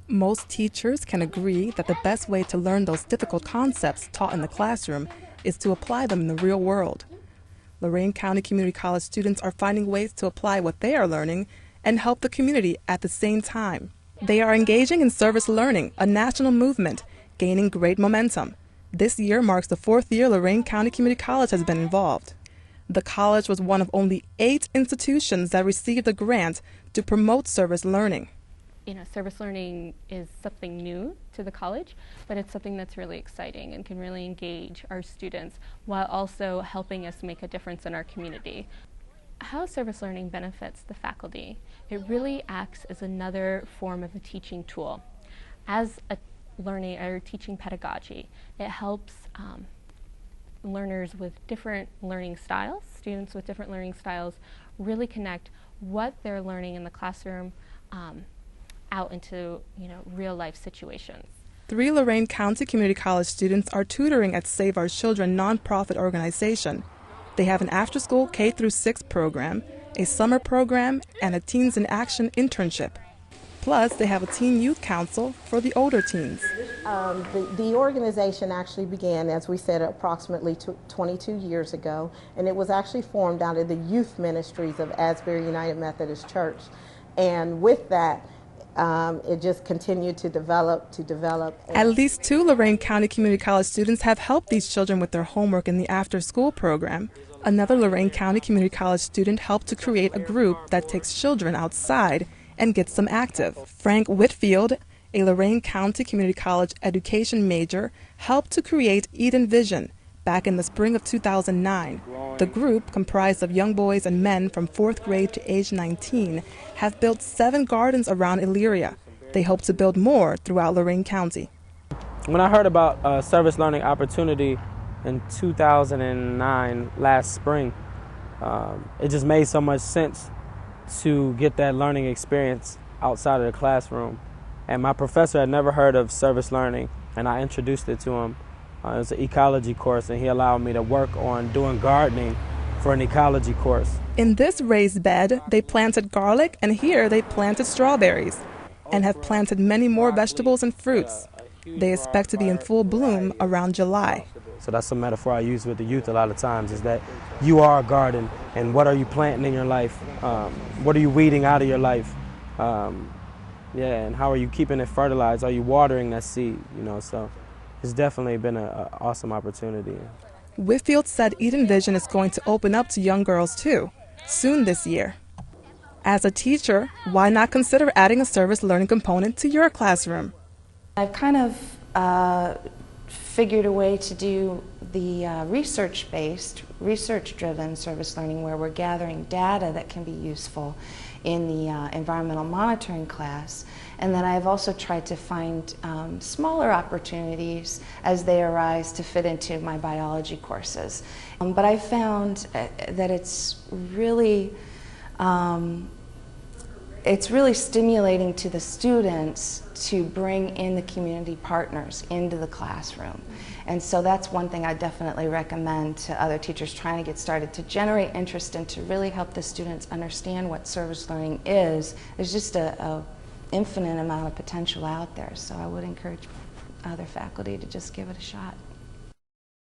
Most teachers can agree that the best way to learn those difficult concepts taught in the classroom is to apply them in the real world. Lorain County Community College students are finding ways to apply what they are learning and help the community at the same time. They are engaging in service learning, a national movement, gaining great momentum. This year marks the 4th year Lorain County Community College has been involved. The college was one of only 8 institutions that received a grant to promote service learning. Service learning is something new to the college, but it's something that's really exciting and can really engage our students while also helping us make a difference in our community. How service learning benefits the faculty? It really acts as another form of a teaching tool. As a learning or teaching pedagogy, it helps learners with different learning styles, students with different learning styles, really connect what they're learning in the classroom out into real life situations. 3 Lorain County Community College students are tutoring at Save Our Children nonprofit organization. They have an after-school K-6 program, a summer program, and a Teens in Action internship. Plus, they have a teen youth council for the older teens. The organization actually began, as we said, approximately 22 years ago, and it was actually formed out of the youth ministries of Asbury United Methodist Church. And with that, it just continued to develop. At least 2 Lorain County Community College students have helped these children with their homework in the after-school program. Another Lorain County Community College student helped to create a group that takes children outside and gets them active. Frank Whitfield, a Lorain County Community College education major, helped to create Eden Vision back in the spring of 2009. The group, comprised of young boys and men from 4th grade to age 19, have built 7 gardens around Elyria. They hope to build more throughout Lorain County. When I heard about a service learning opportunity in 2009, last spring, it just made so much sense to get that learning experience outside of the classroom. And my professor had never heard of service learning, and I introduced it to him. It was an ecology course, and he allowed me to work on doing gardening for an ecology course. In this raised bed, they planted garlic, and here they planted strawberries, and have planted many more vegetables and fruits. They expect to be in full bloom around July. So that's a metaphor I use with the youth a lot of times, is that you are a garden, and what are you planting in your life? What are you weeding out of your life? And how are you keeping it fertilized? Are you watering that seed? So it's definitely been an awesome opportunity. Whitfield said Eden Vision is going to open up to young girls too, soon this year. As a teacher, why not consider adding a service learning component to your classroom? I've kind of figured a way to do the research-based, research-driven service learning where we're gathering data that can be useful in the environmental monitoring class. And then I've also tried to find smaller opportunities as they arise to fit into my biology courses. But I found that it's really stimulating to the students to bring in the community partners into the classroom. And so that's one thing I definitely recommend to other teachers trying to get started, to generate interest and to really help the students understand what service learning is. There's just a infinite amount of potential out there, so I would encourage other faculty to just give it a shot.